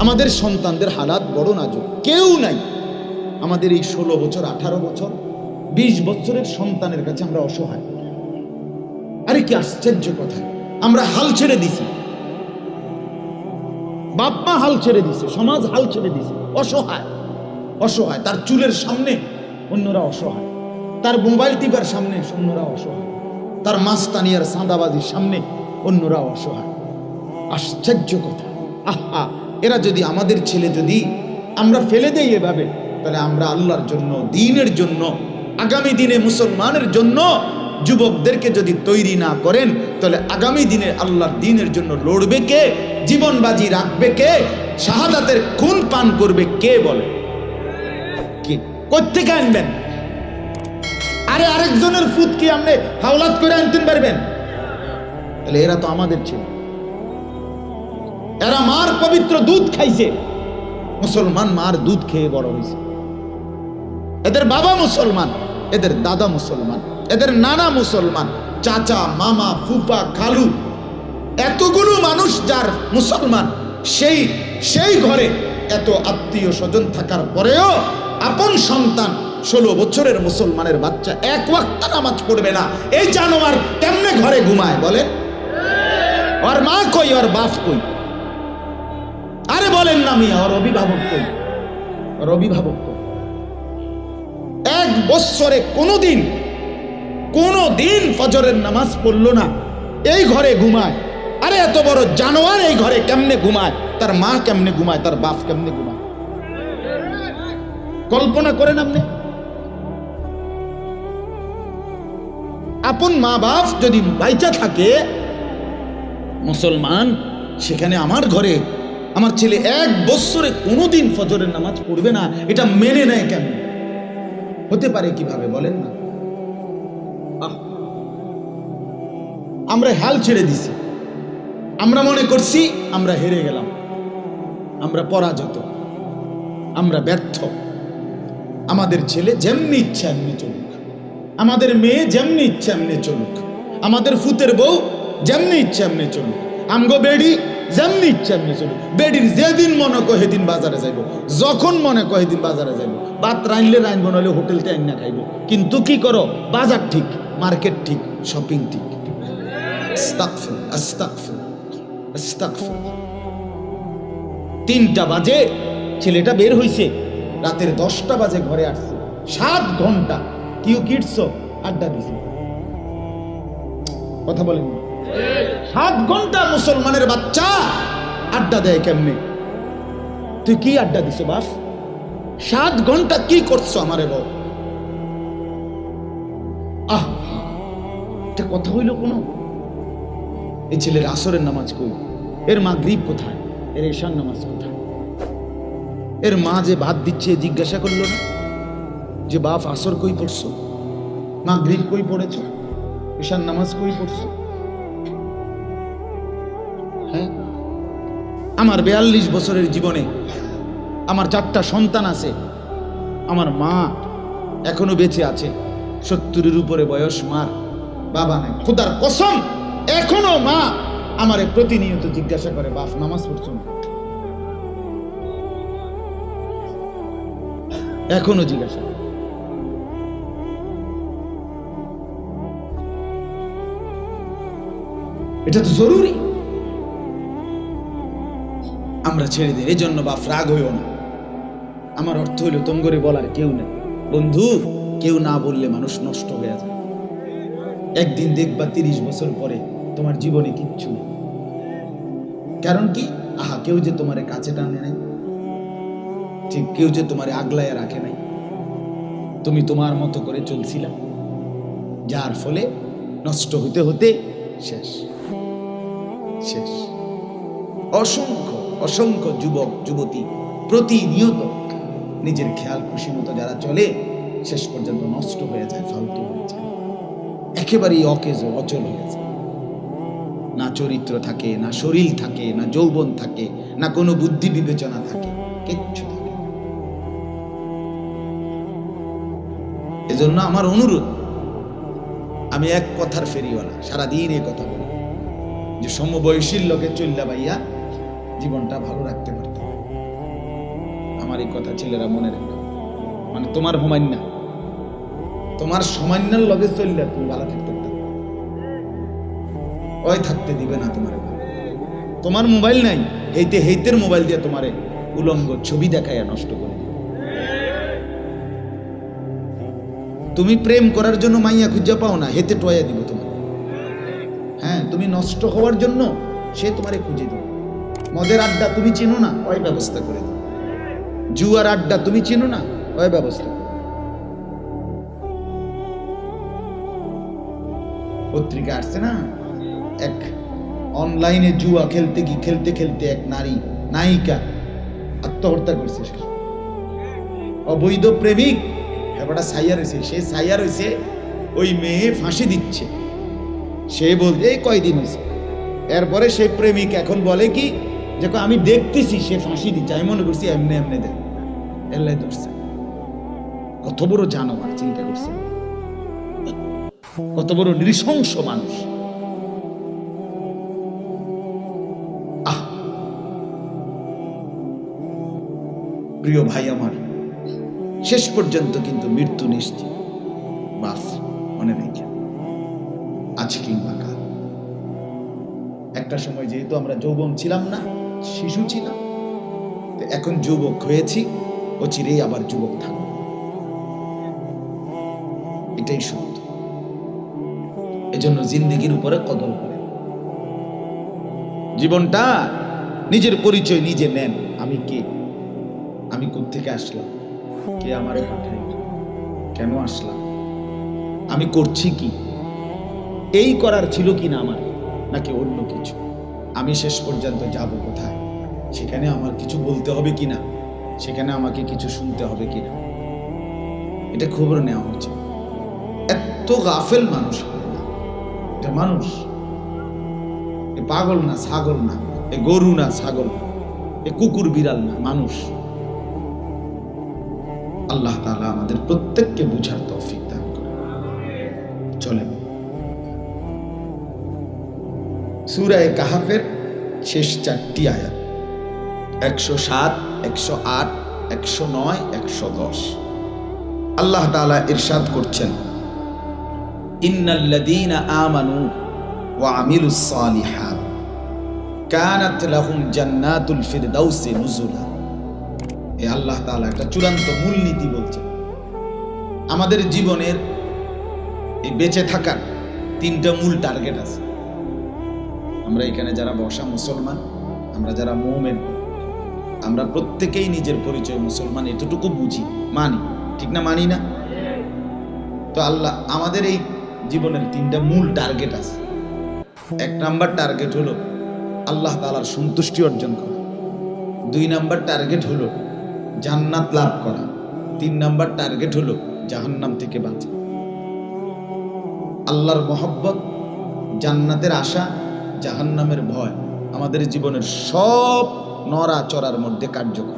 আমাদের সন্তানদের হালাত বড় নাজুক, কেউ নাই আমাদের এই 16 বছর 18 বছর 20 বছরের সন্তানের কাছে আমরা অসহায়। আরে কি আশ্চর্য কথা, আমরা হাল ছেড়ে দিছি, বাপ মা হাল ছেড়ে দিছে, সমাজ হাল ছেড়ে দিছে, অসহায় অসহায়। তার চুলের সামনে অন্যরা অসহায়, তার মোবাইল টিপার সামনে অন্যরা অসহায়, তার মাস্তানি আর সাঁদাবাজির সামনে অন্যরা অসহায়। আশ্চর্য কথা। আহা, এরা যদি আমাদের ছেলে যদি আমরা ফেলে দেই এভাবে, তাহলে আমরা আল্লাহর জন্য, দ্বীনের জন্য, আগামী দিনে মুসলমানের জন্য যুবকদেরকে যদি তৈরি না করেন, তাহলে আগামী দিনে আল্লাহর দ্বীনের জন্য লড়বে কে, জীবন বাজি রাখবে কে, শাহাদাতের খুন পান করবে কে? বলে কে? কোত্থেকে আনবেন? আরে আরেকজনের ফুট কি আপনি হাওলাত করে আনতে পারবেন? তাহলে এরা তো আমাদের ছেলে, এরা মার পবিত্র দুধ খাইছে, মুসলমান মার দুধ খেয়ে বড় হয়েছে। এদের বাবা মুসলমান, এদের দাদা মুসলমান, এদের নানা মুসলমান, চাচা মামা ফুফা খালু, এতগুলো মানুষ যার মুসলমান, সেই ঘরে এত আত্মীয় স্বজন থাকার পরেও আপন সন্তান 16 বছরের মুসলমানের বাচ্চা এক ওয়াক্ত নামাজ পড়বে না, এই জানোয়ার কেমনে ঘরে ঘুমায়? বলে ওর মা কই, ওর বাপ কই? আরে বলেন না মিয়া, ওর অভিভাবক কই? ওর অভিভাবক কই? 1 বছরে কোনোদিন ফজরের নামাজ পড়লো না, এই ঘরে ঘুমায়। আরে এত বড় জানোয়ার এই ঘরে কেমনে ঘুমায়? তার মা কেমনে ঘুমায়? তার বাপ কেমনে ঘুমায়? কল্পনা করেন আপনি। আপন মা বাপ যদি বাইচা থাকে মুসলমান, সেখানে আমার ঘরে আমার ছেলে 1 বছরে কোনোদিন ফজরের নামাজ পড়বে না, এটা মেনে নেয় কেন? হতে পারে কিভাবে বলেন না? আমরা হাল ছেড়ে দিছি, আমরা মনে করছি আমরা হেরে গেলাম, আমরা পরাজিত, আমরা ব্যর্থ। আমাদের ছেলে যেমনি ইচ্ছা এমনি চলুক, আমাদের মেয়ে যেমনি ইচ্ছা এমনি চলুক, আমাদের ফুতের বউ যেমনি ইচ্ছা এমনি চলুক, আমগো বেড়ি যেমনি ইচ্ছা এমনি চলুক। বেড়ির যেদিন মনে কয় সেদিন বাজারে যাইব, যখন মনে কয় সেদিন বাজারে যাইব, ভাত রাইনলে রাইনব, নইলে হোটেলতে আইনা খাইব। কিন্তু কি করো? বাজার ঠিক, মার্কেট ঠিক, শপিং ঠিক। আস্তাগফিরুল্লাহ, আস্তাগফিরুল্লাহ, আস্তাগফিরুল্লাহ। 3টা বাজে ছেলেটা বের হইছে, রাতের 10টা বাজে ঘরে আসছে, 7 ঘন্টা কিউ কিডস আড্ডা দিছে। কথা বলেন, 7 ঘন্টা মুসলমানের বাচ্চা আড্ডা দেয় কেমনে? তুই কি আড্ডা দিছো বাপ? 7 ঘন্টা কি করছো আমারে বল? এটা কথা হইল কোনো? এই ছেলের আসরের নামাজ কই, এর মাগরিব কোথায়, এর এশার নামাজ কোথায়? এর মা যে ভাত দিচ্ছে জিজ্ঞাসা করলো না যে বাপ আসর কই পড়ছো, মাগরিব কই পড়েছো, এশার নামাজ কই পড়ছো? হ্যাঁ, আমার 42 বছরের জীবনে আমার 4টা সন্তান আছে, আমার মা এখনো বেঁচে আছে, 70-এর উপরে বয়স, মার বাবা নাই। খোদার কসম, এখনো মা আমারে প্রতিনিয়ত জিজ্ঞাসা করে বাপ নামাজ পড়ছো না? এখনো জিজ্ঞাসা। এটা তো জরুরি, আমরা ছেড়ে দিই। এই জন্য বাপ রাগ হইও না। আমার অর্থ হইল তোমগরে বলার কেউ নেই বন্ধু, কেউ না বললে মানুষ নষ্ট হয়ে যায়। একদিন দেখবা 30 বছর পরে তোমার জীবনে কিচ্ছু নেই। কারণ কি? আহা, কেউ যে তোমারে কাছে টানে নাই, ঠিক কেউ যে তোমারে আগলায় রাখে নাই, তুমি তোমার মতো করে চলছিলা, যার ফলে নষ্ট হতে হতে শেষ শেষ। অসংখ্য অসংখ্য যুবক যুবতী প্রতিনিয়ত নিজের খেয়াল খুশি মতো যারা চলে, শেষ পর্যন্ত নষ্ট হয়ে যায়, ফালতু হয়ে যায়, একেবারেই অকেজ অচল হয়ে যায়। না চরিত্র থাকে, না শরীর থাকে, না যৌবন থাকে, না কোনো বুদ্ধি বিবেচনা থাকে, কিচ্ছু থাকে। এজন্য আমার অনুরোধ, আমি এক কথার ফেরিওয়ালা, সারাদিন এই কথা বলি যে সমবয়সীর লোকে চল্লা ভাইয়া জীবনটা ভালো রাখতে পারতে হবে। আমার এই কথা ছেলেরা মনে রেখো, মানে তোমার হোমাইন না, তোমার সমান্যার লগে চললে তুমি ভালো থাকতে পারো, ওই থাকতে দিবে না তোমার। তোমার মোবাইল নাই, হেইতে হেইতের মোবাইল দিয়ে তোমারে উলঙ্গ ছবি দেখাইয়া নষ্ট করে দিবে। তুমি প্রেম করার জন্য মাইয়া খুঁজা পাও না, হেতে টয়া দিব তোমার। হ্যাঁ, তুমি নষ্ট হওয়ার জন্য সে তোমারে খুঁজে দিবে। মদের আড্ডা তুমি চিনো না, ওই ব্যবস্থা করে দিবে। জুয়ার আড্ডা তুমি চিনো না, ওই ব্যবস্থা। পত্রিকা আসছে না, এক অনলাইনে জুয়া খেলতে খেলতে এক নায়িকা আত্মহত্যা করছে। অবৈধ প্রেমিক হেবাটা সাইয়া রয়েছে, সে সাইয়া রয়েছে, ওই মেয়ে ফাঁসি দিচ্ছে। সে বলছে এই কয়দিন হয়েছে। এরপরে সেই প্রেমিক এখন বলে কি, যে আমি দেখতেছি সে ফাঁসি দিচ্ছে, আমি মনে করছি এমনি এমনি দেখ, এল্লাই ধরছে। কত বড় জানোয়ার, চিন্তা করছে, কত বড় নৃশংস মানুষ। প্রিয় ভাই আমার, শেষ পর্যন্ত কিন্তু মৃত্যু নিশ্চিত। বাস মনে রেখে, আজ কিংবা কাল। একটা সময় যেহেতু আমরা যৌবন ছিলাম না, শিশু ছিলাম, তো এখন যুবক হয়েছি, অচিরেই আবার যুবক থাকবো, এটাই সত্য। এজন্য জিন্দেগির উপরে কদর করে, জীবনটা নিজের পরিচয় নিজে নেন। আমি কে, আমি কোত্থেকে আসলাম, কে আমারে পাঠাই, কেন আসলাম, আমি করছি কি, এই করার ছিল কিনা আমার, নাকি অন্য কিছু, আমি শেষ পর্যন্ত যাব কোথায়, সেখানে আমার কিছু বলতে হবে কিনা, সেখানে আমাকে কিছু শুনতে হবে কিনা, এটা খবর নেওয়া হচ্ছে। এত গাফেল মানুষ, এটা মানুষ, এ পাগল না, ছাগল না, এ গরু না, ছাগল না, এ কুকুর বিড়াল না, মানুষ। আল্লাহ তাআলা আমাদের প্রত্যেককে বুঝার তৌফিক দান করেন। চলেন সূরা কাহফের শেষ 4টি আয়াত, 107, 108, 109, 110। আল্লাহ তাআলা ইরশাদ করছেন, ইন্নাল্লাযীনা আমানু ওয়া আমিলুস সালিহাত কানাত লাহুম জান্নাতুল ফিরদাউসি নুজুলা। এই আল্লাহ তাআলা একটা চূড়ান্ত মূলনীতি বলছেন। আমাদের জীবনের এই বেঁচে থাকার 3টা মূল টার্গেট আছে। আমরা এখানে যারা বসা মুসলমান, আমরা যারা মুমিন, আমরা প্রত্যেকেই নিজের পরিচয় মুসলমান এতটুকু বুঝি, মানি, ঠিক না? মানি না? তো আল্লাহ আমাদের এই জীবনের 3টা মূল টার্গেট আছে। 1 নাম্বার টার্গেট হলো আল্লাহ তাআলার সন্তুষ্টি অর্জন করা, 2 নাম্বার টার্গেট হলো জান্নাত লাভ করা, 3 নাম্বার টার্গেট হলো জাহান্নাম থেকে বাঁচা। আল্লাহর মহব্বত, জান্নাতের আশা, জাহান্নামের ভয় আমাদের জীবনের সব নড়াচড়ার মধ্যে কার্যকর।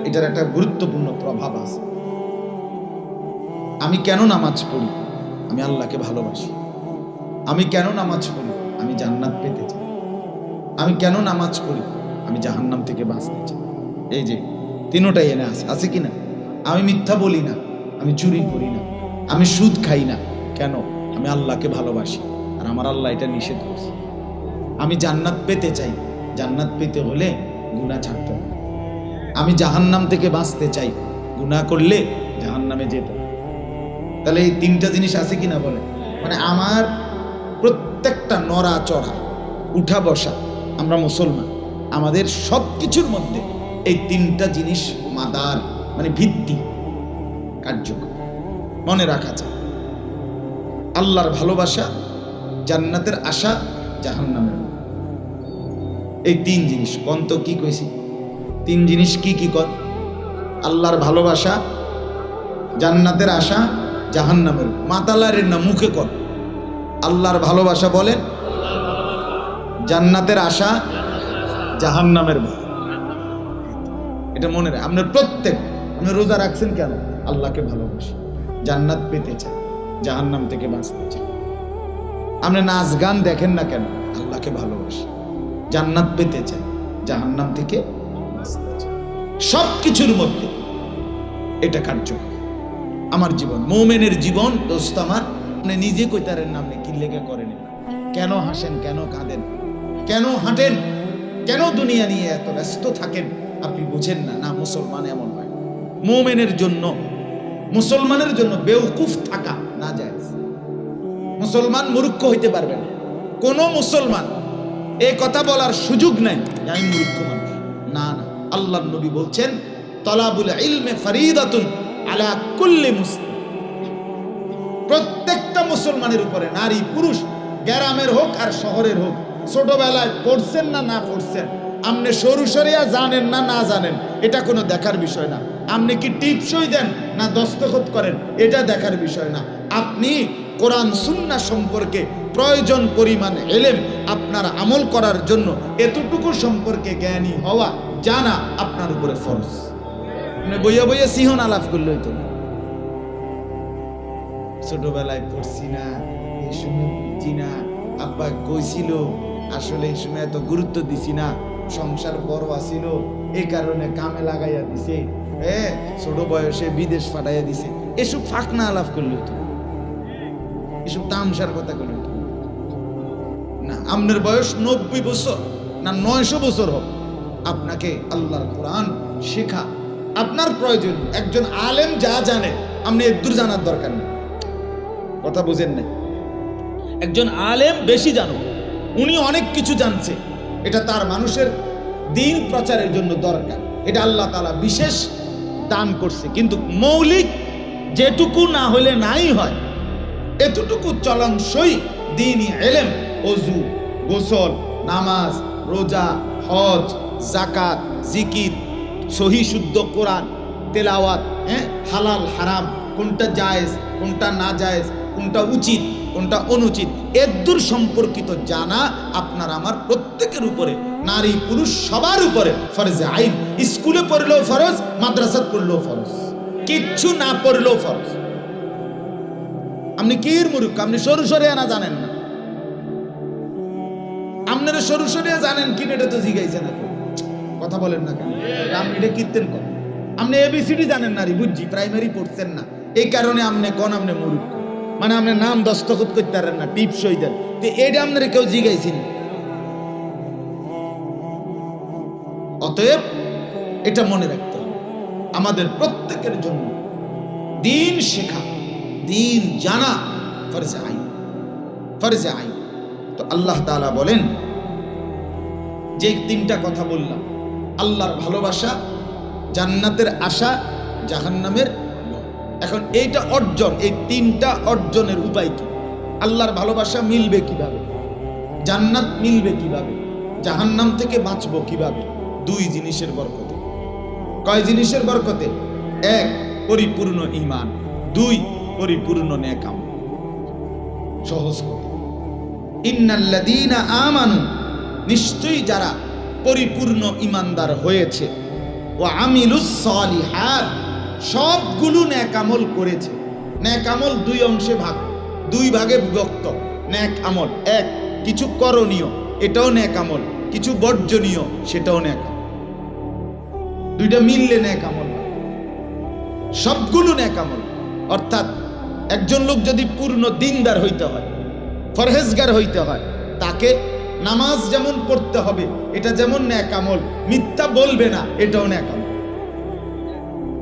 এটার একটা গুরুত্বপূর্ণ প্রভাব আছে। আমি কেন নামাজ পড়ি? আমি আল্লাহকে ভালোবাসি। আমি কেন নামাজ পড়ি? আমি জান্নাত পেতে চাই। আমি কেন নামাজ পড়ি? আমি জাহান্নাম থেকে বাঁচতে চাই। এই যে 3টাই এনে আছে কিনা? আমি মিথ্যা বলি না, আমি চুরি করি না, আমি সুদ খাই না। কেন? আমি আল্লাহকে ভালোবাসি, আর আমার আল্লাহ এটা নিষেধ করছে। আমি জান্নাত পেতে চাই, জান্নাত পেতে হলে গুনাহ ছাড়তে হবে। আমি জাহান্নাম থেকে বাঁচতে চাই, গুনাহ করলে জাহান্নামে যেতে হবে। তাহলে এই 3টা জিনিস আছে কিনা বলে? মানে আমার প্রত্যেকটা নড়াচড়া, উঠা বসা, আমরা মুসলমান, আমাদের সব কিছুর মধ্যে এই 3টা জিনিস মাদার, মানে ভিত্তি, কার্যকর। মনে রাখা যায় আল্লাহর ভালোবাসা, জান্নাতের আশা, জাহান্নামের। এই 3 জিনিস কোন তো কি কইছি? 3 জিনিস কি কি কর? আল্লাহর ভালোবাসা, জান্নাতের আশা, জাহান্নামের। মাতালারের না, মুখে কর। আল্লাহর ভালোবাসা বলেন, জান্নাতের আশা, জাহান্নামের ভয়। এটা মনে রাখ। আপনার প্রত্যেক, আপনি রোজা রাখছেন কেন? আল্লাহকে ভালোবাসি, জান্নাত পেতে চাই, জাহান্নাম থেকে বাঁচতে চাই। আপনি নাচ গান দেখেন না কেন? আল্লাহকে ভালোবাসি, জান্নাত পেতে চাই, জাহান্নাম থেকে বাঁচতে চাই। সবকিছুর মধ্যে এটা কার্যকর। আমার জীবন, মোমেনের জীবন দোস্ত আমার, আপনি নিজে কইতারেন না আপনি কি লেগে করেন, কেন হাসেন, কেন কাঁদেন, কেন হাঁটেন, কেন দুনিয়া নিয়ে এত ব্যস্ত থাকেন, আপনি বুঝেন না। না, মুসলমান এমন হয়। মোমেনের জন্য, মুসলমানের জন্য বেওকুফ থাকা না যায়। মুসলমান মূর্খ হইতে পারবে না। কোন মুসলমান এই কথা বলার সুযোগ নাই আমি মূর্খ মানুষ, না না। আল্লাহর নবী বলছেন তলাবুল ইলমে ফরিদাতুন আলা কুল্লি মুসলিম। প্রত্যেকটা মুসলমানের উপরে, নারী পুরুষ, গ্রামের হোক আর শহরের হোক, ছোটবেলায় পড়ছেন না না পড়ছেন, আপনি সরু সরিয়া জানেন না না জানেন, এটা কোনো দেখার বিষয় না। আপনি কি টিপসই দেন না দস্তখত করেন, এটা দেখার বিষয় না। আপনি কোরআন সুন্নাহ সম্পর্কে প্রয়োজন পরিমাণ ইলম আপনার আমল করার জন্য এতটুকু সম্পর্কে জ্ঞানী হওয়া জানা আপনার উপরে ফরজ। আপনি বইয়া বইয়া সিংহন আলাপ করলেই তো না, ছোটবেলায় পড়ছি না, এই সময় বুঝছি না, আব্বা কইছিল, আসলে এই সময় এত গুরুত্ব দিছি না, সংসার বড় আসিল, এই কারণে কামে লাগাইয়া দিছে, ছোট বয়সে বিদেশ পাঠাইয়া দিছে, এসব ফাঁকনা আলাপ করলে তো, এসব তামসার কথা করলে তো না। আপনার বয়স 90 বছর না 900 বছর হোক, আপনাকে আল্লাহর কোরআন শেখা আপনার প্রয়োজন। একজন আলেম যা জানে আপনি এদূর জানার দরকার নেই, কথা বুঝেন না। একজন আলেম বেশি জানো, উনি অনেক কিছু জানছে, এটা তার মানুষের দিন প্রচারের জন্য দরকার, এটা আল্লাহ তাআলা বিশেষ দান করছে। কিন্তু মৌলিক যেটুকু না হলে নাই হয়, এতটুকু চলনসই দ্বীনি ইলম, ওযু, গোসল, নামাজ, রোজা, হজ, যাকাত, জিকির, সহি শুদ্ধ কোরআন তেলাওয়াত, হালাল হারাম, কোনটা জায়েজ কোনটা না জায়েজ, কোনটা উচিত কোনটা অনুচিত, এদূর সম্পর্কিত জানা আপনার আমার প্রত্যেকের উপরে, নারী পুরুষ সবার উপরে ফরজে আইন। স্কুলে পড়লেও ফরজ, মাদ্রাসাত পড়লেও ফরজ, কিচ্ছু না পড়লেও ফরজ। আপনি কির মুরুখ, আপনি সরু সরিয়া না জানেন না, আপনারা সরু সরিয়া জানেন কি এটা তো জিগাইছেন, কথা বলেন না কেন? আপনি এটা কীর্তেন করেন, আপনি এবিসিডি জানেন না, বুঝছি প্রাইমারি পড়ছেন না, এই কারণে আপনি কোন আপনি মুরুখ, মানে আপনি নাম দস্তখত করতে পারেন না, টিপসই দেন, তো এটা আপনারা কেউ জিগাইছেন। অতএব এটা মনে রাখতে হবে, আমাদের প্রত্যেকের জন্য দিন শেখা, দিন জানা ফরজে আইন, ফরজে আইন। তো আল্লাহ তাআলা বলেন যে তিনটা কথা বললাম, আল্লাহর ভালোবাসা, জান্নাতের আশা, জাহান্নামের ভয়। এখন এইটা অর্জন, এই তিনটা অর্জনের উপায় কি? আল্লাহর ভালোবাসা মিলবে কিভাবে, জান্নাত মিলবে কিভাবে, জাহান্নাম থেকে বাঁচবো কিভাবে? দুই জিনিসের বরকতে। কয় জিনিসের বরকতে? এক, পরিপূর্ণ ঈমান, দুই, পরিপূর্ণ নেক আমল। সহজ কথা, ইন্নাল্লাযীনা আমানু, নিশ্চয়ই যারা পরিপূর্ণ ঈমানদার হয়েছে, ওয়া আমিলুস সালিহাত, সবগুলো নেক আমল করেছে। নেক আমল দুই অংশে ভাগ, দুই ভাগে বিভক্ত। নেক আমল, এক, কিছু করণীয়, এটাও নেক আমল, কিছু বর্জনীয়, সেটাও নেক আমল। দুইটা মিললে নেক আমল, সবগুলো নেক আমল। অর্থাৎ একজন লোক যদি পূর্ণ দিনদার হইতে হয়, ফরহেজগার হইতে হয়, তাকে নামাজ যেমন পড়তে হবে, এটা যেমন নেক আমল, মিথ্যা বলবে না, এটাও নেক আমল।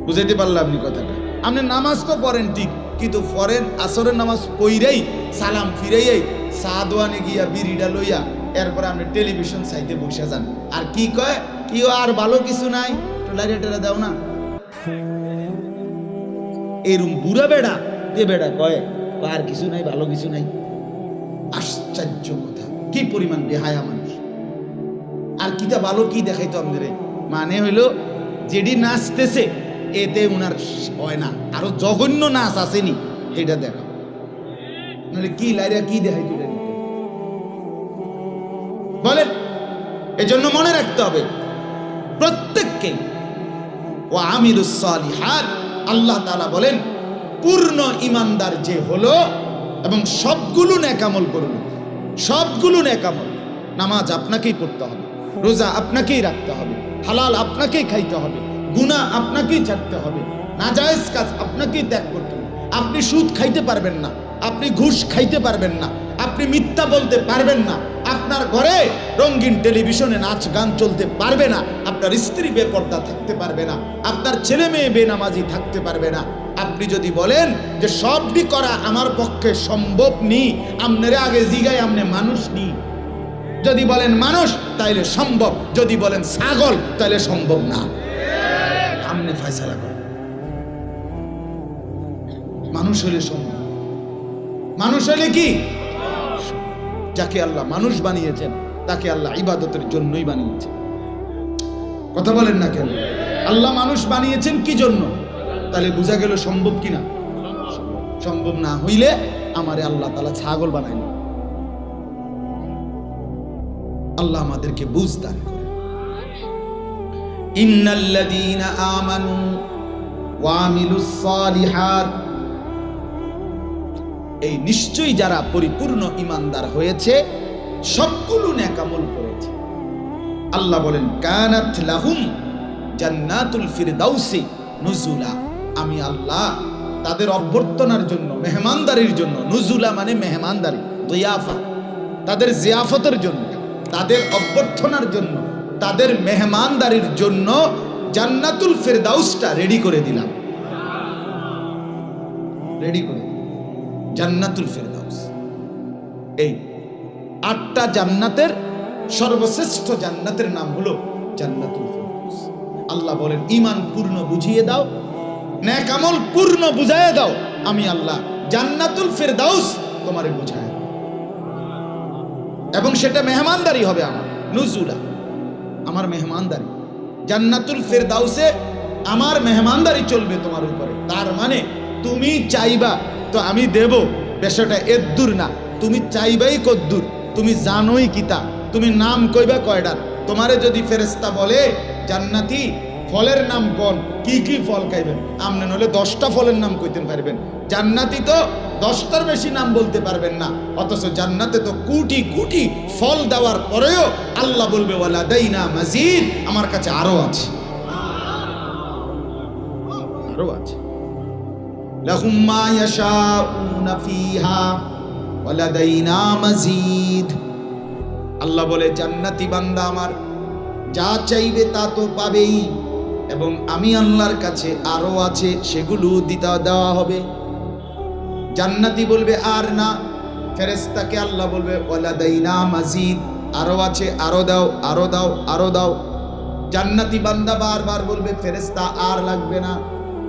বুঝাইতে পারলাম আপনি কথাটা? আপনি নামাজ তো পড়েন ঠিক, কিন্তু পড়েন আসরের নামাজ পইরেই সালাম ফিরাইয়াই সাদওয়ানে গিয়া বিড়িটা লইয়া এরপরে আপনি টেলিভিশন সাইতে বসে যান, আর কি কয়, কি আর ভালো কিছু নাই, টোলারে টেলা দাও না, এরম বুড়া বেড়া তে বেড়া কয় আর কিছু নাই, ভালো কিছু নাই। আশ্চর্য কথা, কি পরিমাণ বেহায়া মানুষ। আর কিটা ভালো কি দেখাইতো আমাদের, মানে হইলো যেটি নাচতেছে এতে উনার হয় না, আরো জঘন্য নাচ আসেনি এটা দেখা, নাহলে কি লাইরা কি দেখাইতো বলেন। এজন্য মনে রাখতে হবে প্রত্যেককে, ওয়া আমিলুস সালিহাত, আল্লাহ তাআলা বলেন পূর্ণ ঈমানদার যে হলো এবং সবগুলো নেক আমল করলো, সবগুলো নেক আমল। নামাজ আপনাকেই পড়তে হবে, রোজা আপনাকেই রাখতে হবে, হালাল আপনাকেই খাইতে হবে, গুনাহ আপনাকেই ছাড়তে হবে, নাজায়েজ কাজ আপনাকেই ত্যাগ করতে হবে। আপনি সুদ খাইতে পারবেন না, আপনি ঘুষ খাইতে পারবেন না, আপনি মিথ্যা বলতে পারবেন না, আপনার ঘরে রঙিন টেলিভিশনে নাচ গান চলতে পারবে না, আপনার স্ত্রী বেপর্দা থাকতে পারবে না, আপনার ছেলে মেয়ে বেনামাজি থাকতে পারবে না। আপনি যদি বলেন যে সবটি করা আমার পক্ষে সম্ভব নি, আপনারে আগে জিগাই আপনি মানুষ নি। যদি বলেন মানুষ তাইলে সম্ভব, যদি বলেন ছাগল তাইলে সম্ভব না। আপনি ফয়সালা করেন। মানুষ হলে সম্ভব। মানুষ হলে কি? যাকে আল্লাহ মানুষ বানিয়েছেন তাকে আল্লাহ ইবাদতের জন্যই বানিয়েছেন। কথা বলেন না কেন? আল্লাহ মানুষ বানিয়েছেন কি জন্য? তাহলে বোঝা গেল সম্ভব কিনা। সম্ভব না হইলে আমারে আল্লাহ তাআলা ছাগল বানাইল। আল্লাহ আমাদেরকে বুঝ দান করেন। ইন্নাল্লাযীনা আমানু ওয়া আমিলুস সালিহাত, এই নিশ্চয়ই যারা পরিপূর্ণ ঈমানদার হয়েছে, সবগুলো নেক আমল করেছে। আল্লাহ বলেন কানাত লাহুম জান্নাতুল ফিরদাউসি নুজুলা, আমি আল্লাহ তাদের অভ্যর্থনার জন্য, মেহমানদারির জন্য, নুজুলা মানে মেহমানদারি, দিয়াফা, তাদের জিয়াফতের জন্য, তাদের অভ্যর্থনার জন্য, তাদের মেহমানদারির জন্য জান্নাতুল ফিরদাউসটা রেডি করে দিলাম। রেডি করে জান্নাতুল ফিরদাউস, এই 8টা জান্নাতের সর্বশ্রেষ্ঠ জান্নাতের নাম হলো জান্নাতুল ফিরদাউস। আল্লাহ বলেন ঈমান পূর্ণ বুঝিয়ে দাও, নেক আমল পূর্ণ বুঝাইয়ে দাও, আমি আল্লাহ জান্নাতুল ফিরদাউস তোমারে বুঝায় দেব। এবং সেটা মেহমানদারি হবে আমার, নুজুলা, আমার মেহমানদারি। জান্নাতুল ফিরদাউসে আমার মেহমানদারি চলবে তোমার উপরে। তার মানে তুমি চাইবা তো আমি দেব, বিষয়টা এদ্দুর না। তুমি চাইবাই কদ্দুর, তুমি জানোই কিতা, তুমি নাম কইবা কয়ডার। তোমারে যদি ফেরেশতা বলে জান্নাতি ফলের নাম কোন, কি কি ফল খাইবেন, আমনে নলে 10টা ফলের নাম কইতে পারবেন। জান্নাতি তো 10টার বেশি নাম বলতে পারবেন না, অথচ জান্নাতে তো কোটি কোটি ফল দেওয়ার পরেও আল্লাহ বলবে ওয়ালা দাইনা মাজিদ, আমার কাছে আরো আছে, আরো আছে। লাহুম মা ইয়াশাউনা ফিহা ওয়ালাদাইনা মাজিদ। আল্লাহ বলে জান্নাতি বান্দা আমার যা চাইবে তা তো পাবেই, এবং আমি আল্লাহর কাছে আরো আছে, সেগুলো দেওয়া হবে। জান্নাতি বলবে আর না, ফেরেশতাকে আল্লাহ বলবে ওয়ালাদাইনা মাজিদ, আরো আছে, আরো দাও, আরো দাও, আরো দাও। জান্নাতি বান্দা বারবার বলবে ফেরেশতা আর লাগবে না,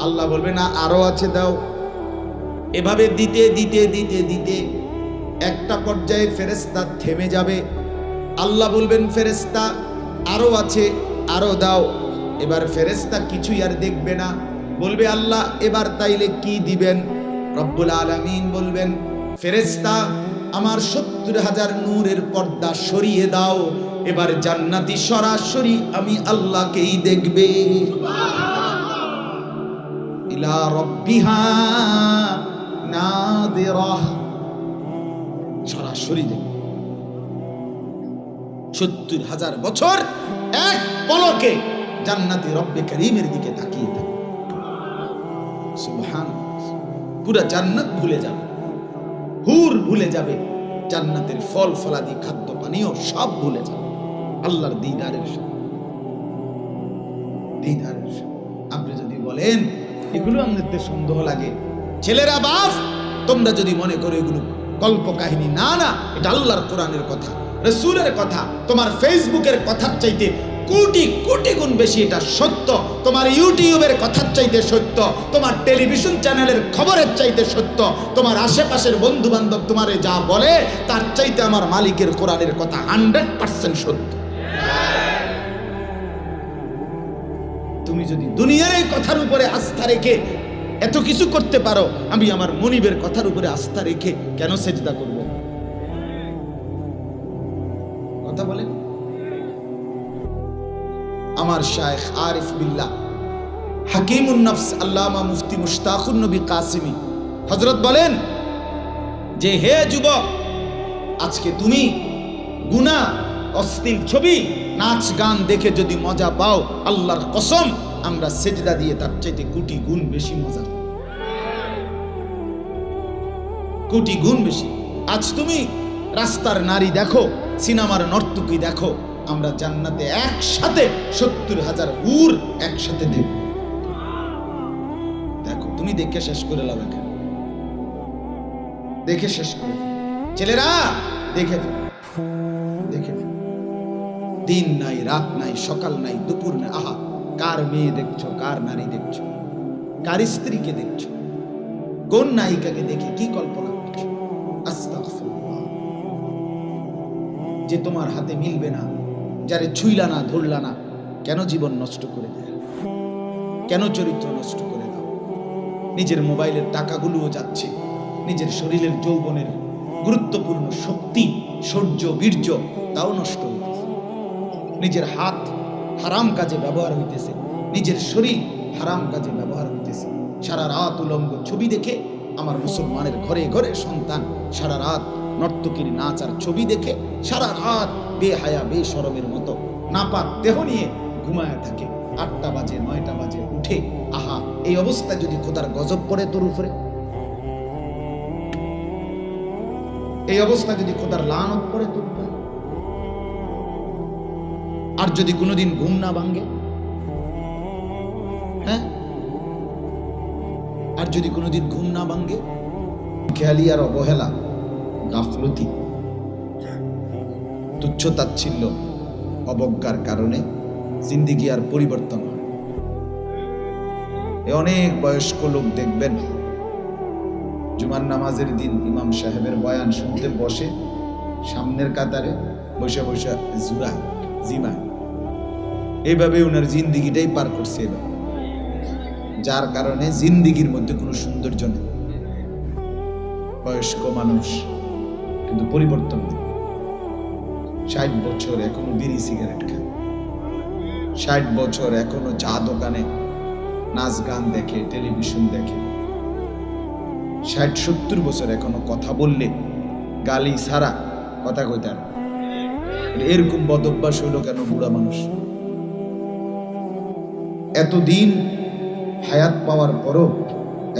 আল্লাহ বলবে না আরো আছে, দাও। এভাবে দিতে দিতে দিতে দিতে একটা পর্যায়ে ফেরেশতা থেমে যাবে। আল্লাহ বলবেন ফেরেশতা আরো আছে, আরো দাও। এবার ফেরেশতা কিছুই আর দেখবে না, বলবে আল্লাহ এবার তাইলে কি দিবেন? রব্বুল আলামিন বলবেন ফেরেশতা আমার 70,000 নূরের পর্দা সরিয়ে দাও, এবার জান্নাতি সরাসরি আমি আল্লাহকেই দেখবে। ইলা রাব্বিহা নাদিরাহ, সরাসরি দেখবে। 70,000 বছর এক পলকে জান্নাতি রব্বে করিমের দিকে তাকিয়ে থাকে। সুবহানাল্লাহ, পুরা জান্নাত ভুলে যাবে, হুর ভুলে যাবে, জান্নাতের ফল ফলাদি খাদ্য পানীয় সব ভুলে যাবে আল্লাহর দিদারের সাথে। দিদারের সাথে আপনি যদি বলেন এগুলো আমাদের সন্দেহ লাগে, ছেলেরা বাপ তোমরা যদি মনে করো এগুলো গল্প কাহিনী, না না, এটা আল্লাহর কোরআনের কথা, রাসূলের কথা, তোমার ফেসবুকের কথার চাইতে কোটি কোটি গুণ বেশি এটা সত্য, তোমার ইউটিউবের কথার চাইতে সত্য, তোমার টেলিভিশন চ্যানেলের খবরের চাইতে সত্য, তোমার আশেপাশের বন্ধু বান্ধব তোমারে যা বলে তার চাইতে আমার মালিকের কোরআনের কথা 100% সত্য। তুমি যদি দুনিয়ার এই কথার উপরে আস্থা রেখে এত কিছু করতে পারো, আমি আমার মনিবের কথার উপরে আস্থা রেখে কেন সেজদা করব? কথা বলেন। আমার শায়েখ আরিফ বিল্লাহ হাকিমুন নফস আল্লামা মুফতি মুশতাকুন নবী কাসিমি হযরত বলেন যে হে যুবক, আজকে তুমি গুনাহ অশ্লীল ছবি নাচ গান দেখে যদি মজা পাও, আল্লাহর কসম আমরা সেজদা দিয়ে তার চাইতে কোটি গুণ বেশি মজা পাই, কোটি গুণ বেশি। আজ তুমি রাস্তার নারী দেখো, সিনেমার নর্তকী দেখো, আমরা জান্নাতে একসাথে 70,000 হুর একসাথে দেখো। দেখো তুমি দেখে শেষ করে লাভ, দেখে শেষ করে। ছেলেরা দেখে দেখে, দিন নাই রাত নাই সকাল নাই দুপুর নাই, আহা কার মেয়ে দেখছো, কার নারী দেখছো, কার স্ত্রীকে দেখছো, কোন নায়িকাকে দেখে কি কল্পনা করছো। আস্তাগফিরুল্লাহ। যে তোমার হাতে মিলবে না, যারে ছুইলা না ধরলা না, কেন জীবন নষ্ট করে দেয়, কেন চরিত্র নষ্ট করে দাও। নিজের মোবাইলের টাকাগুলোও যাচ্ছে, নিজের শরীরের যৌবনের গুরুত্বপূর্ণ শক্তি, শৌর্য, বীর্য তাও নষ্ট হইতেছে। নিজের হাত হারাম কাজে ব্যবহার হইতেছে, নিজের শরীর হারাম কাজে ব্যবহার হইতেছে। সারা রাত উলঙ্গ ছবি দেখে আমার মুসলমানের ঘরে ঘরে সন্তান সারা রাত নর্তকীর নাচ আর ছবি দেখে সারা রাত বেহায়া বেশরমের মতো নাপাক দেহ নিয়ে ঘুমায় থাকে। 8টা বাজে 9টা বাজে উঠে, আহা এই অবস্থায় যদি খোদার গজব পড়ে তোর উপরে, এই অবস্থা যদি খোদার লানত পড়ে তোর উপরে, আর যদি কোনোদিন ঘুম না ভাঙে, হ্যাঁ, আর যদি কোনোদিন ঘুম না ভাঙে, খেয়ালি আর অবহেলা, গাফলতি, তুচ্ছ তাচ্ছিল্য, অবজ্ঞার কারণে জিন্দিগি আর পরিবর্তন হয়। অনেক বয়স্ক লোক দেখবেন জুমার নামাজের দিন ইমাম সাহেবের বয়ান শুনতে বসে, সামনের কাতারে বসে বসে জুরা জিমা, এইভাবে ওনার জিন্দিগিটাই পার করছে এবার, যার কারণে জিন্দিগির মধ্যে কোনো সৌন্দর্য নেই। বয়স্ক মানুষ কিন্তু পরিবর্তন নেই। 60 বছর এখনো বিড়ি সিগারেট খায়, 60 বছর এখনো চা দোকানে নাচ গান দেখে, টেলিভিশন দেখে, 60-70 বছর এখনো কথা বললে গালি ছাড়া কথা কইতে না। এরকম বদভ্যাস হইল কেন বুড়া মানুষ? এতদিন হায়াত পাওয়ার পরও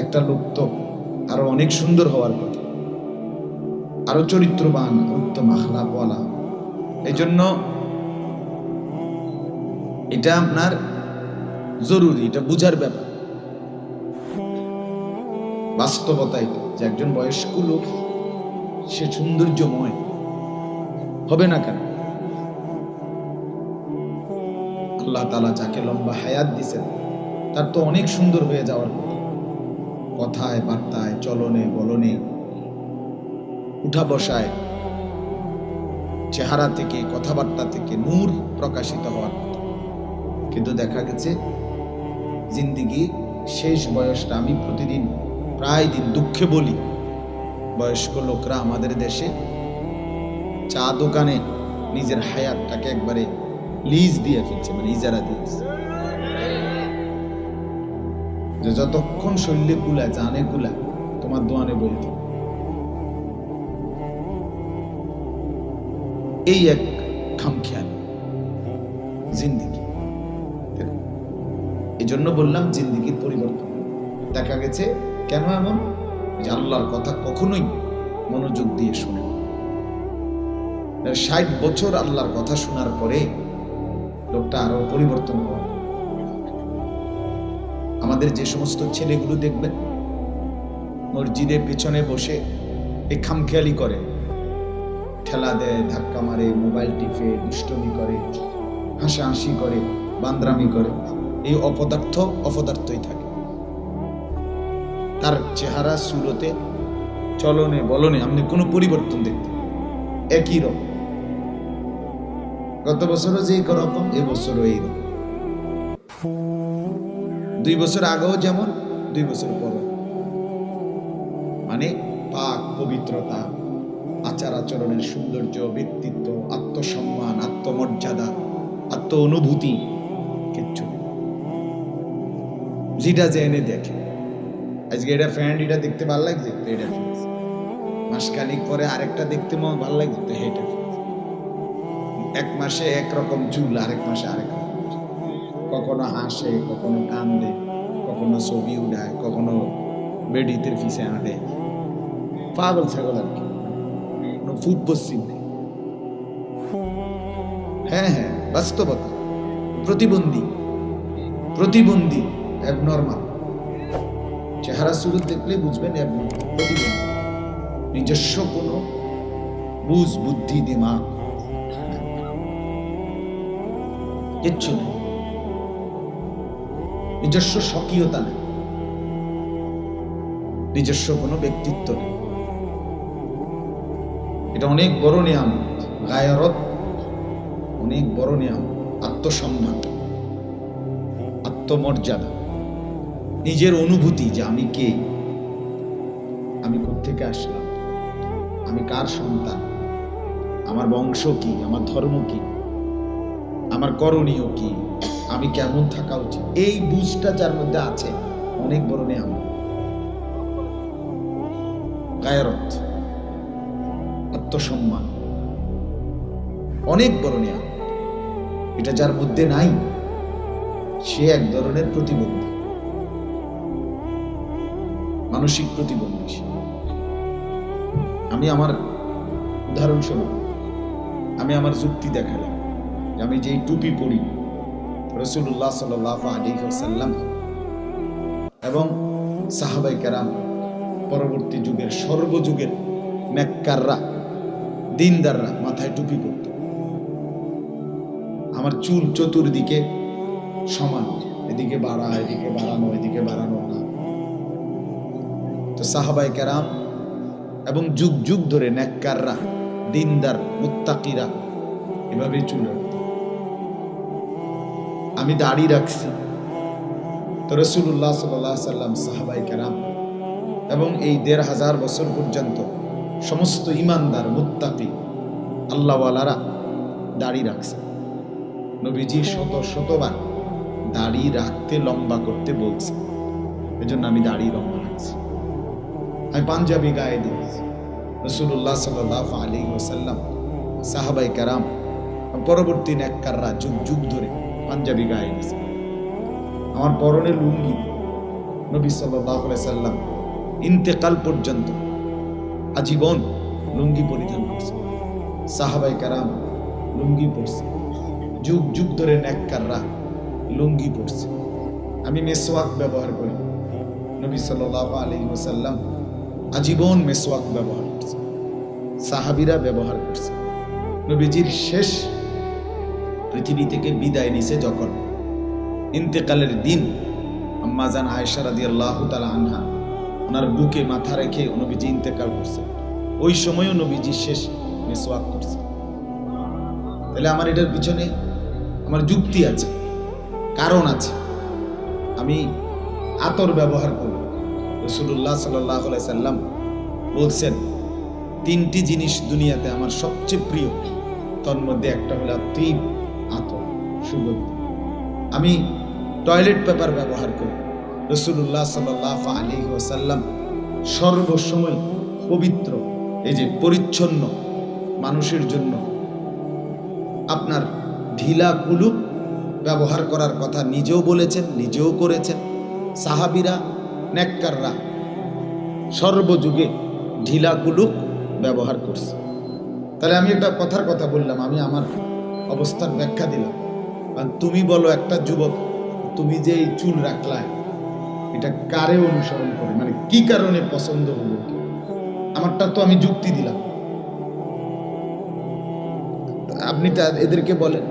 একটা লোক তো আরো অনেক সুন্দর হওয়ার কথা, আরো চরিত্রবান, উত্তম আখলাকওয়ালা। এই জন্য এটা আপনার জরুরি, এটা বুঝার ব্যাপার। বাস্তবতা এটা যে একজন বয়স্ক লোক সে সৌন্দর্যময় হবে না কেন? আল্লাহ তাআলা যাকে লম্বা হায়াত দিয়েছেন তার তো অনেক সুন্দর হয়ে যাওয়ার কথা, কথায় বার্তায়, চলনে বলনে, উঠা বসায়, চেহারা থেকে, কথাবার্তা থেকে নূর প্রকাশিত হওয়ার কথা। কিন্তু দেখা গেছে জিন্দিগি শেষ বয়সটা, আমি প্রতিদিন প্রায় দিন দুঃখে বলি, বয়স্ক লোকরা আমাদের দেশে চা দোকানে নিজের হায়াতটাকে একবারে লিজ দিয়ে ফেলছে, মানে ইজারা দিয়েছে, যে যতক্ষণ শরীরে কুলা, জানে কুলা, তোমার দোয়ানে বলতে। এই এক খামখেয়াল জিন্দিগি। এই জন্য বললাম জিন্দিগির পরিবর্তন দেখা গেছে। কেন এমন? যে আল্লাহর কথা কখনোই মনোযোগ দিয়ে শুনে। 60 বছর আল্লাহর কথা শোনার পরে লোকটা আরো পরিবর্তন হয়। আমাদের যে সমস্ত ছেলেগুলো দেখবেন মসজিদের পেছনে বসে এই খামখেয়ালি করে, ঠেলা দেয়, ধাক্কা মারে, মোবাইল টিপে, দুষ্টমি করে, হাসাহাসি করে, বান্দরামি করে, এই অপদার্থই থাকে। তার চেহারা, সুরতে, চলনে বলনে আপনি কোনো পরিবর্তন দেখতে একই রকম। গত বছরও যে রকম, এবছরও এই রকম। 2 বছর আগেও যেমন, 2 বছর পরও। মানে পাক পবিত্রতা, আচার আচরণের সৌন্দর্য, ব্যক্তিত্ব, আত্মসম্মান, আত্মমর্যাদা, আত্ম অনুভূতি কিচ্ছু যেটা যে এনে দেখে। আজকে এটা ফ্যান্ড, এটা দেখতে ভালো লাগছে, এটা মাসখানিক পরে আরেকটা দেখতে ভালো লাগছে, এটা এক মাসে একরকম চুল, আরেক মাসে আরেক রকম চুল। কখনো হাসে, কখনো কান্দে, কখনো ছবি উড়ায়, কখনো বেডিতে ফিসে আঁটে। পাগল ছাগল আর কি, কোনো ফুট পশ্চিম নেই। হ্যাঁ হ্যাঁ, বাস্তবতা। প্রতিবন্ধী অ্যাবনর্মাল। চেহারা সুরত দেখলে বুঝবেন অ্যাবনর্মাল, প্রতিবন্ধী। নিজস্ব কোনো বুঝ, বুদ্ধি, দিমাগ কিচ্ছু নেই, নিজস্ব স্বকীয়তা নেই, নিজস্ব কোনো ব্যক্তিত্ব নেই। এটা অনেক বড় নিয়ামত, গায়রত অনেক বড় নিয়ামত। আত্মসম্মান, আত্মমর্যাদা, নিজের অনুভূতি যে আমি কে, আমি কোত্থেকে আসলাম, আমি কার সন্তান, আমার বংশ কি, আমার ধর্ম কি, আমার করণীয় কি, আমি কেমন থাকা উচিত, এই বুঝটা যার মধ্যে আছে অনেক বড় নিয়ামত। গায়রত, আত্মসম্মান অনেক বড় নিয়ামত। এটা যার মধ্যে নাই সে এক ধরনের প্রতিবন্ধী, মানসিক প্রতিবন্ধী। আমি আমার উদাহরণস্বরূপ আমি আমার যুক্তি দেখালাম। আমি যে টুপি পরি, রাসূলুল্লাহ সাল্লাল্লাহু আলাইহি ওয়াসাল্লাম এবং সাহাবায়ে কেরাম, পরবর্তী যুগের সর্বযুগের নেককাররা, দিনদাররা মাথায় টুপি পরত। আমার চুল চতুর্দিকে সমান, এদিকে বাড়া, এদিকে বাড়ানো, এদিকে বাড়ানো না। তো সাহাবায়ে কেরাম এবং যুগ যুগ ধরে নেককাররা, দিনদার, মুত্তাকিরা এভাবেই চুল রাখত। আমি দাড়ি রাখছি, তো রাসূলুল্লাহ সাল্লাল্লাহু আলাইহি ওয়াসাল্লাম, সাহাবায়ে কেরাম এবং এই ১৫০০ বছর পর্যন্ত সমস্ত ইমানদার, মুত্তাকি, আল্লাহওয়ালারা দাড়ি রাখছে। নবীজি শতবার দাড়ি রাখতে, লম্বা করতে বলছে। এজন্য আমি দাড়ি লম্বা রাখছি। আমি পাঞ্জাবি গায়ে দিয়েছি। রাসূলুল্লাহ সাল্লাল্লাহু আলাইহি ওয়াসাল্লাম, সাহাবায়ে কেরাম, পরবর্তী নেককাররা যুগ যুগ ধরে পাঞ্জাবি গায়ে দিয়েছে। আমার পরনে লুঙ্গি, নবী সাল্লাল্লাহু আলাইহি ওয়াসাল্লাম ইন্তেকাল পর্যন্ত আজীবন লুঙ্গি পরিধান করছে। সাহাবায়ে কেরাম লুঙ্গি পরছে, যুগ যুগ ধরে নেককাররা লুঙ্গি পরছে। আমি মেসওয়াক ব্যবহার করি, নবী সাল্লাল্লাহু আলাইহি ওয়াসাল্লাম আজীবন মেসওয়াক ব্যবহার করছে, সাহাবীরা ব্যবহার করছে। নবীজির শেষ পৃথিবী থেকে বিদায় নিছে যখন, ইন্তেকালের দিন আম্মা জান আয়েশা রাদিয়াল্লাহু তাআলা আনহা ওনার বুকে মাথা রেখে নবীজি ইন্তেকাল করছে, ওই সময়ও নবীজি শেষ মেসওয়াক করছে। তাহলে আমার এটার পিছনে আমার যুক্তি আছে, কারণ আছে। আমি আতর ব্যবহার করি। রাসূলুল্লাহ সাল্লাল্লাহু আলাইহি সাল্লাম বলছেন, 3টি জিনিস দুনিয়াতে আমার সবচেয়ে প্রিয়, তার মধ্যে একটা হলো তিব, আতর, সুগন্ধি। আমি টয়লেট পেপার ব্যবহার করি। রাসূলুল্লাহ সাল্লাল্লাহু আলাইহি ওয়াসাল্লাম সর্বসময় পবিত্র, এই যে পরিচ্ছন্ন মানুষের জন্য আপনার ঢিলা কুলুপ ব্যবহার করার কথা নিজেও বলেছেন, নিজেও করেছেন। সাহাবীরা, নেককাররা সর্বযুগে ঢিলা কুলুপ ব্যবহার করছে। তাহলে আমি একটা কথার কথা বললাম, আমি আমার অবস্থার ব্যাখ্যা দিলাম। কারণ তুমি বলো একটা যুবক, তুমি যে এই চুল রাখলা, এটা কারে অনুসরণ করে, মানে কি কারণে পছন্দ হলো? আমারটা তো আমি যুক্তি দিলাম, আপনি এদেরকে বলেন।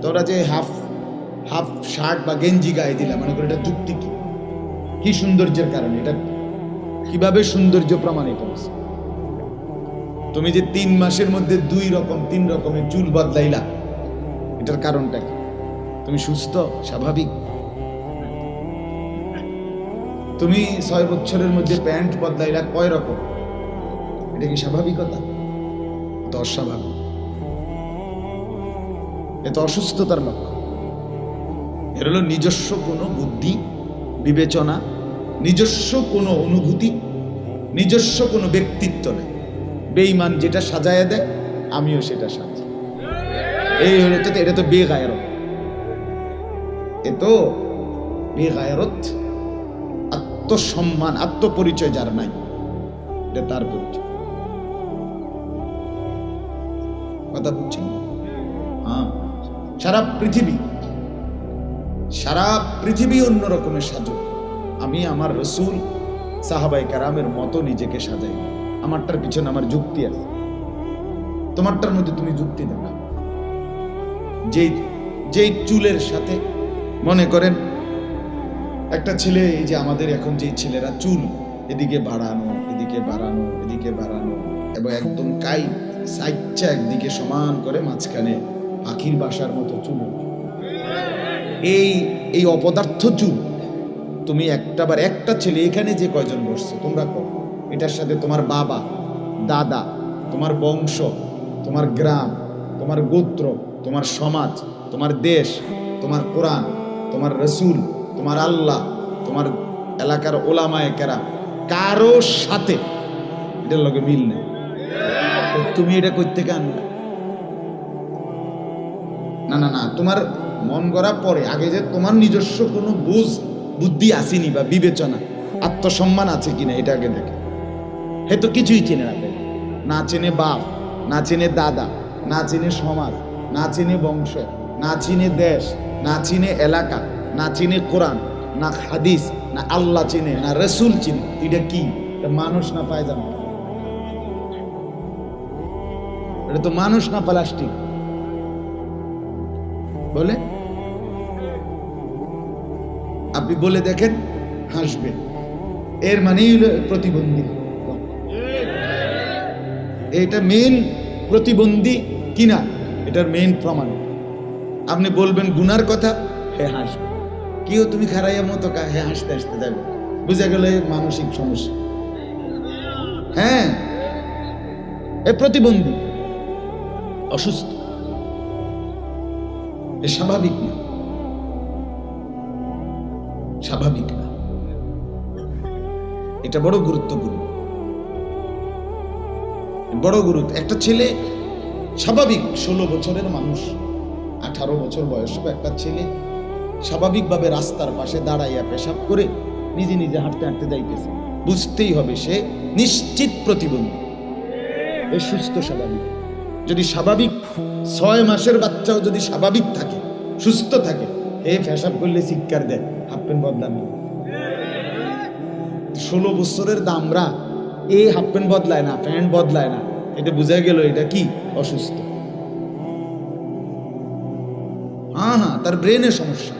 তোরা যে হাফ শার্ট বা গেঞ্জি গায়ে দিলাম, মনে করি এটা যুক্তি কি সৌন্দর্যের কারণে, এটা কিভাবে সৌন্দর্য প্রমাণিত হচ্ছে? তুমি যে 3 মাসের মধ্যে 3 রকমের চুল বদলাইলা, এটার কারণটা কি? তুমি সুস্থ, স্বাভাবিক? তুমি 6 বছরের মধ্যে প্যান্ট বদলাইলা কয় রকম, এটা কি স্বাভাবিকতা? এটা অস্বাভাবিক, এটা অসুস্থতার লক্ষণ। এর হলো নিজস্ব কোনো বুদ্ধি, বিবেচনা, নিজস্ব কোনো অনুভূতি, নিজস্ব কোনো ব্যক্তিত্ব নেই। বেঈমান যেটা সাজায় দেয়, আমিও সেটা সাজাই। এই হলো তো, এটা তো বেগায়রত, এ তো বেগায়রত। আত্মসম্মান, আত্মপরিচয় যার নাই, এটা তার পরিচয়। কথা বুঝছেন? হ্যাঁ, সারা পৃথিবী অন্য রকমের সাজু। আমি আমার রসুল সাহাবায়ে কেরামের মতো নিজেকে সাজাই। আমারটার পিছনে আমার যুক্তি আছে, তোমারটার মধ্যে তুমি যুক্তি দেখো। যেই চুলের সাথে, মনে করেন একটা ছেলে, এই যে আমাদের এখন যে ছেলেরা চুল এদিকে বাড়ানো, এদিকে বাড়ানো, এদিকে বাড়ানো, এবং একদম সাইচ্ছা একদিকে সমান করে, মাঝখানে পাখির বাসার মতো চুল, এই অপদার্থ চুল, তুমি একটা ছেলে এখানে যে কয়জন বসছে তোমরা কর, এটার সাথে তোমার বাবা, দাদা, তোমার বংশ, তোমার গ্রাম, তোমার গোত্র, তোমার সমাজ, তোমার দেশ, তোমার কোরআন, তোমার রসুল, তোমার আল্লাহ, তোমার এলাকার ওলামায়ে কেরাম, কারো সাথে এটার লগে মিল নেই। তুমি এটা করতে আনলা না, না, না, তোমার মন গড়া পরে, আগে যে তোমার নিজস্ব কোনো বুদ্ধি আসেনি বা বিবেচনা, আত্মসম্মান আছে কিনা এটা আগে দেখে। হে তো কিছুই চেনে না, না চেনে বাপ, না চেনে দাদা, না চেনে সমাজ, না চেনে বংশ, না চিনে দেশ, না চিনে এলাকা, না চিনে কোরআন, না হাদিস, না আল্লাহ চিনে, না রসুল চিনে। এটা কি? মানুষ না পায়জামা? এটা তো মানুষ না প্লাস্টিক? বলে আপনি বলে দেখেন, হাসবে। এর মানেই হলো প্রতিবন্ধী। এটা মেইন প্রতিবন্ধী কিনা এটার মেইন প্রমাণ। আপনি বলবেন গুনার কথা, হে হাসবে। কেউ তুমি খারাইয়া মতো হে হাসতে হাসতে যাবে, বুঝা গেল মানসিক সমস্যা। হ্যাঁ, এ প্রতিবন্ধী, অসুস্থ, এ স্বাভাবিক না, স্বাভাবিক না। এটা বড় গুরুত্বপূর্ণ, বড় গুরুত্ব। একটা ছেলে স্বাভাবিক 16 বছরের মানুষ, 18 বছর বয়স একটা ছেলে স্বাভাবিকভাবে রাস্তার পাশে দাঁড়াইয়া পেশাব করে নিজে নিজে হাঁটতে হাঁটতে যাইতেছে, বুঝতেই হবে সে নিশ্চিত প্রতিবন্ধী। এ সুস্থ স্বাভাবিক। যদি স্বাভাবিক 6 মাসের বাচ্চাও যদি স্বাভাবিক থাকে, সুস্থ থাকে, এ পেশাব করলে চিৎকার দেয়, হাফ প্যান্ট বদলানো। 16 বছরের দামরা এ হাফ প্যান্ট বদলায় না, প্যান্ট বদলায় না, এটা বোঝা গেল এটা কি? অসুস্থ। হ্যাঁ, তার ব্রেনে সমস্যা,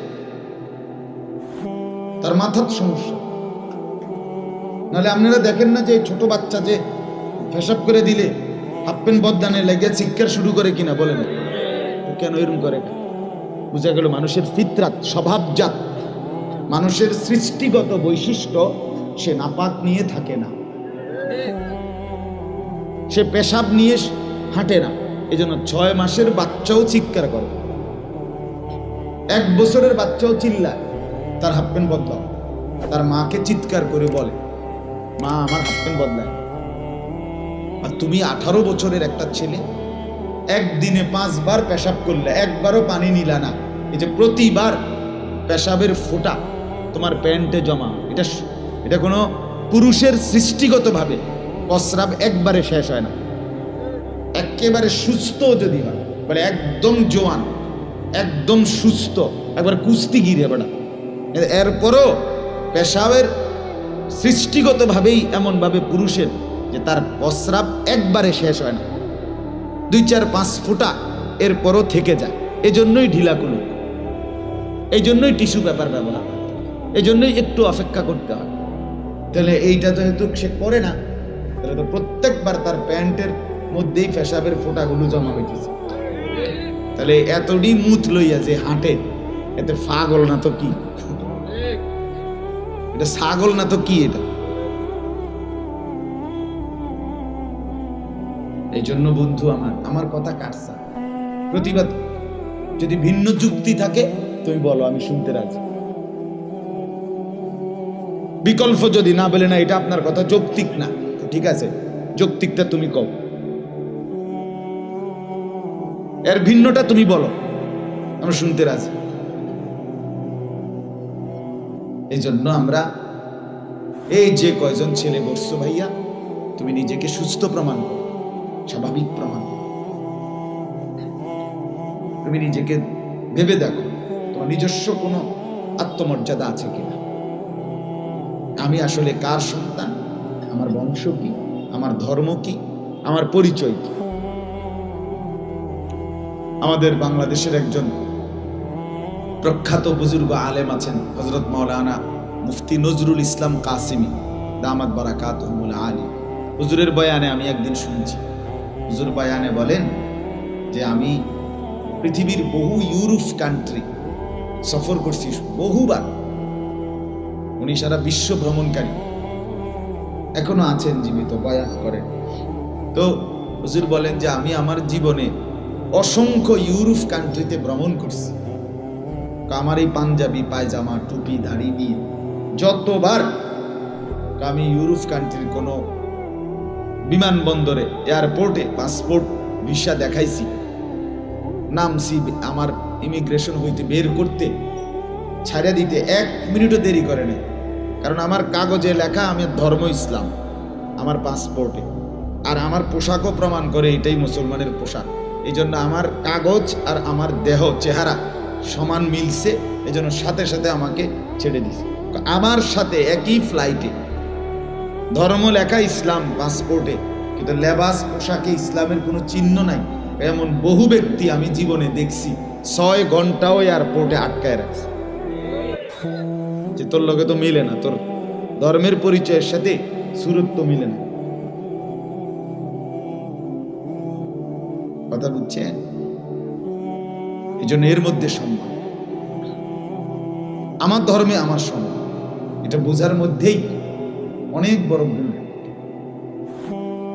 তার মাথার সমস্যা। নাহলে আপনারা দেখেন না যে ছোট বাচ্চা যে পেশাব করে দিলে হাফ প্যান্ট বদলানে লেগে চিৎকার শুরু করে কিনা? বলেন কেন এরকম করে? বোঝা গেল মানুষের ফিতরাত, স্বভাবজাত, মানুষের সৃষ্টিগত বৈশিষ্ট্য, সে নাপাক নিয়ে থাকে না, সে পেশাব নিয়ে হাঁটে না। এই জন্য 6 মাসের বাচ্চাও চিৎকার করে, 1 বছরের বাচ্চাও চিল্লায় তার হাফ প্যান্ট বদলাও। তার মাকে চিৎকার করে বলে, মা আমার হাফ প্যান্ট বদলায়। আর তুমি 18 বছরের একটা ছেলে, একদিনে 5 বার পেশাব করলে, একবারও পানি নিলা না। এই যে প্রতিবার পেশাবের ফোঁটা তোমার প্যান্টে জমা, এটা কোনো পুরুষের সৃষ্টিগতভাবে প্রস্রাব একবারে শেষ হয় না। একেবারে সুস্থ যদি হয়, বলে একদম জোয়ান, একদম সুস্থ, একবার কুস্তিগির বেটা, এরপরও পেশাবের সৃষ্টিগতভাবেই এমনভাবে পুরুষের যে তার প্রস্রাব একবারে শেষ হয় না, 2, 4, 5 ফোঁটা এরপরও থেকে যায়। এজন্যই ঢিলা কুলু, এই জন্যই টিস্যু পেপার ব্যবহার, এই জন্যই একটু অপেক্ষা করতে হয়। তাহলে এইটা যেহেতু সে করে না, তাহলে তো প্রত্যেকবার তার প্যান্টের মধ্যেই পেশাবের ফোঁটাগুলো জমা হইতেছে। তাহলে এতটি মুত লইয়া যে হাঁটে, এতে পাগল না তো কি? এটা ছাগল না তো কি? এটা এই জন্য বন্ধু আমার কথা কাটছা, প্রতিবাদ যদি ভিন্ন যুক্তি থাকে তুমি বলো, আমি শুনতে রাজি। বিকল্প যদি না বলে না এটা আপনার কথা যৌক্তিক না, ঠিক আছে, যৌক্তিকটা তুমি কও। এর ভিন্নটা তুমি বলো, আমরা শুনতে রাজি। এই জন্য আমরা এই যে কয়জন ছেলে বসছো ভাইয়া, তুমি নিজেকে সুস্থ প্রমাণ করো, স্বাভাবিক প্রমাণ করো। তুমি নিজেকে ভেবে দেখো তোমার নিজস্ব কোনো আত্মমর্যাদা আছে কিনা। আমি আসলে কার সন্তান, আমার বংশ কি, আমার ধর্ম কি, আমার পরিচয় কি। আমাদের বাংলাদেশের একজন প্রখ্যাত বুজুর্গ আলেম আছেন, হযরত মাওলানা মুফতি নজরুল ইসলাম কাসিমি দামাত বারাকাতুহুল আলী। হুজুরের বয়ানে আমি একদিন শুনছি, হুজুর বয়ানে বলেন যে আমি পৃথিবীর বহু ইউরোপ কান্ট্রি সফর করছি বহুবার। উনি সারা বিশ্ব ভ্রমণকারী, এখনো আছেন জীবিত, বয়ান করেন। তো হুজুর বলেন যে আমি আমার জীবনে অসংখ্য ইউরোপ কান্ট্রিতে ভ্রমণ করছি। আমার এই পাঞ্জাবি পায়জামা টুপি দাড়ি নিয়ে যতবার আমি ইউরোপ কান্ট্রির কোনো বিমানবন্দরে, এয়ারপোর্টে পাসপোর্ট ভিসা দেখাইছি, নামছি, আমার ইমিগ্রেশন হইতে বের করতে ছাড়া দিতে 1 মিনিটও দেরি করে না। কারণ আমার কাগজে লেখা আমি ধর্ম ইসলাম আমার পাসপোর্টে, আর আমার পোশাকও প্রমাণ করে এটাই মুসলমানের পোশাক। এই জন্য আমার কাগজ আর আমার দেহ চেহারা সমান মিলছে, এই জন্য সাথে সাথে আমাকে ছেড়ে দিছে। আমার সাথে একই ফ্লাইটে ধর্ম লেখা ইসলাম পাসপোর্টে, কিন্তু লেবাস পোশাকে ইসলামের কোনো চিহ্ন নাই। এমন বহু ব্যক্তি আমি জীবনে দেখছি 6 ঘন্টাও এয়ারপোর্টে আটকায় রাখছে, যে তোর লগে তো মিলে না, তোর ধর্মের পরিচয়ের সাথে সুরত তো মিলে না। কথা বুঝছেন? এই জন্য এর মধ্যে সম্মান, আমার ধর্মে আমার সম্মান, এটা বোঝার মধ্যেই অনেক বড় ভুল।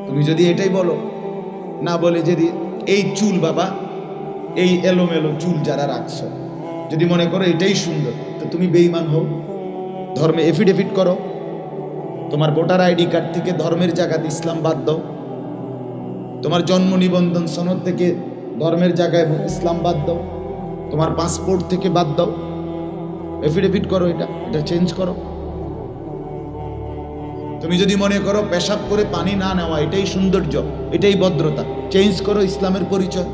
তুমি যদি এটাই বলো, না বলে যদি এই চুল বাবা, এই এলোমেলো চুল যারা রাখছো, যদি মনে করো এটাই সুন্দর, তো তুমি বেঈমান হও। ধর্মে এফিডেভিট করো, তোমার ভোটার আইডি কার্ড থেকে ধর্মের জায়গাতে ইসলাম বাদ দাও, তোমার জন্ম নিবন্ধন সনদ থেকে ধর্মের জায়গায় ইসলাম বাদ দাও, তোমার পাসপোর্ট থেকে বাদ দাও, এফিডেভিট করো, এটা চেঞ্জ করো। তুমি যদি মনে করো পেশাব করে পানি না নেওয়া এটাই সৌন্দর্য, এটাই ভদ্রতা, চেঞ্জ করো ইসলামের পরিচয়।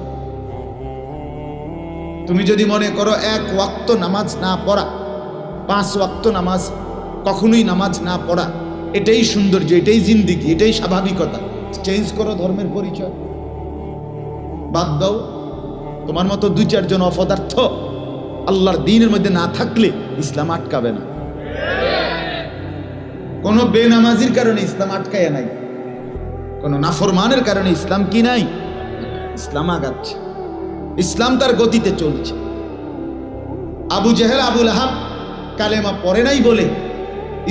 তুমি যদি মনে করো 1 ওয়াক্ত নামাজ না পড়া, 5 ওয়াক্ত নামাজ, কখনোই নামাজ না পড়া এটাই সৌন্দর্য, এটাই জিন্দিগি, এটাই স্বাভাবিকতা, চেঞ্জ করো ধর্মের পরিচয়, বাদ দাও। তোমার মতো 2-4 জন অপদার্থ আল্লাহর দ্বীনের মধ্যে না থাকলে ইসলাম আটকাবে না। কোন বেনামাজির কারণে ইসলাম আটকায় নাই, কোন নাফরমানের কারণে ইসলাম কি নাই, ইসলাম আগাচ্ছে, ইসলাম তার গতিতে চলছে। আবু জেহেল আবু লাহাব কালেমা পড়ে নাই বলে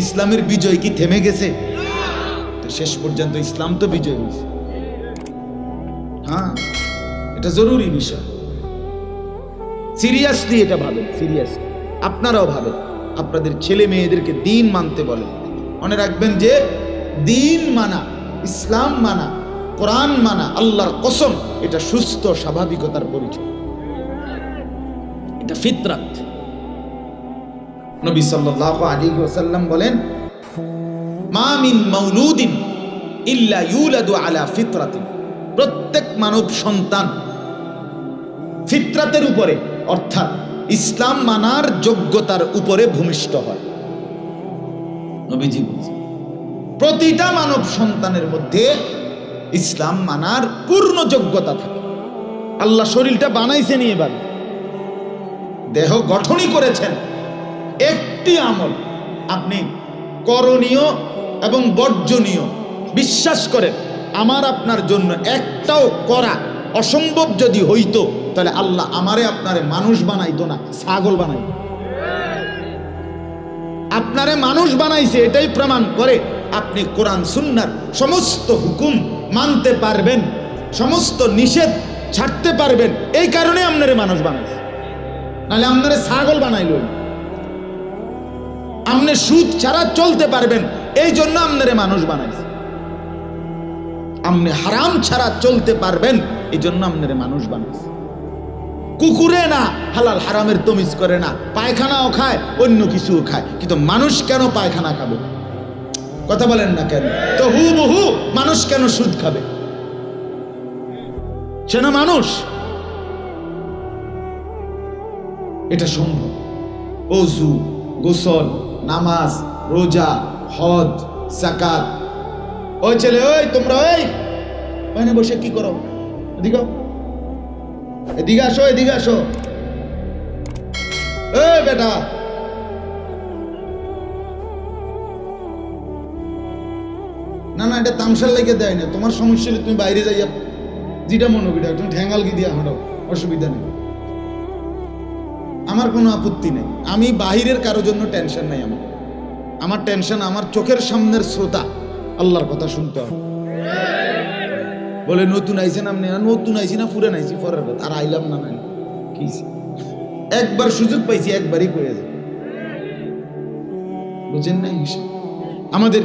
ইসলামের বিজয় কি থেমে গেছে? তো শেষ পর্যন্ত ইসলাম তো বিজয় হয়েছে। হ্যাঁ, এটা জরুরি বিষয়, সিরিয়াসলি এটা ভাবেন, সিরিয়াসলি আপনারাও ভাবেন, আপনাদের ছেলে মেয়েদেরকে দিন মানতে বলেন। মনে রাখবেন যে দিন মানা, ইসলাম মানা, কোরআন মানা, আল্লাহর কসম, এটা সুস্থ স্বাভাবিকতার পরিচয়, এটা ফিতরাত। নবী সাল্লাল্লাহু আলাইহি ওয়াসাল্লাম বলেন, মা মিন মাউলুদিন ইল্লা ইউলাদু আলা ফিতরাতিন, প্রত্যেক মানব সন্তান ফিতরাতের উপরে, অর্থাৎ ইসলাম মানার যোগ্যতার উপরে ভূমিষ্ঠ হয়। নবীজি বলেছেন প্রতিটা মানব সন্তানের মধ্যে ইসলাম মানার পূর্ণ যোগ্যতা থাকে। আল্লাহ শরীরটা বানাইছেন, এবার দেহ গঠনই করেছেন। একটি আমল আপনি করণীয় এবং বর্জনীয় বিশ্বাস করেন, আমার আপনার জন্য একটাও করা অসম্ভব যদি হইতো, তাহলে আল্লাহ আমারে আপনারে মানুষ বানাইতো না, ছাগল বানাইতো। আপনারে মানুষ বানাইছে, এটাই প্রমাণ করে আপনি কোরআন সুন্নাহর সমস্ত হুকুম মানতে পারবেন, সমস্ত নিষেধ ছাড়তে পারবেন। এই কারণে আপনারে মানুষ বানাইছে, নাহলে আপনারে ছাগল বানাইল। আপনি সুদ ছাড়া চলতে পারবেন, এই জন্য আপনারে মানুষ বানাইছে। আপনি হারাম ছাড়া চলতে পারবেন, এই জন্য আপনারে মানুষ বানাইছে। কুকুরে না হালাল হারামের তমিজ করে না, পায়খানাও খায় অন্য কিছুও খায়, কিন্তু মানুষ কেন পায়খানা খাবে? কথা বলেন না কেন? তো হুবহু মানুষ কেন সুদ খাবে? সে না মানুষ। এটা সম্ভব। ওযু, গোসল, নামাজ, রোজা, হজ, যাকাত। ওই ছেলে, ওই তোমরা ওই বসে কি করো? এদিকে এদিকে আসো, এদিকে আসো। এই বেটা, না না, এটা তামসার লেগে দেয় না। তোমার সমস্যা হলে তুমি বাইরে যাইয়া যেটা মনে করি তুমি ঠ্যাঙ্গাল কি দিয়া হাঁটাও, অসুবিধা নেই, আমার কোনো আপত্তি নেই। আমি বাহিরের কারো জন্য টেনশন নাই। আমার টেনশন আমার চোখের সামনের শ্রোতা, আল্লাহর কথা শুনতে হবে। বলে নতুন আইছেন আপনি? নতুন আইছি না, পুরান আইছি, পরের কথা। আর আইলাম না, নাই কি, একবার সুযোগ পাইছি, একবারই করে যায়। বুঝেন নাই? আমাদের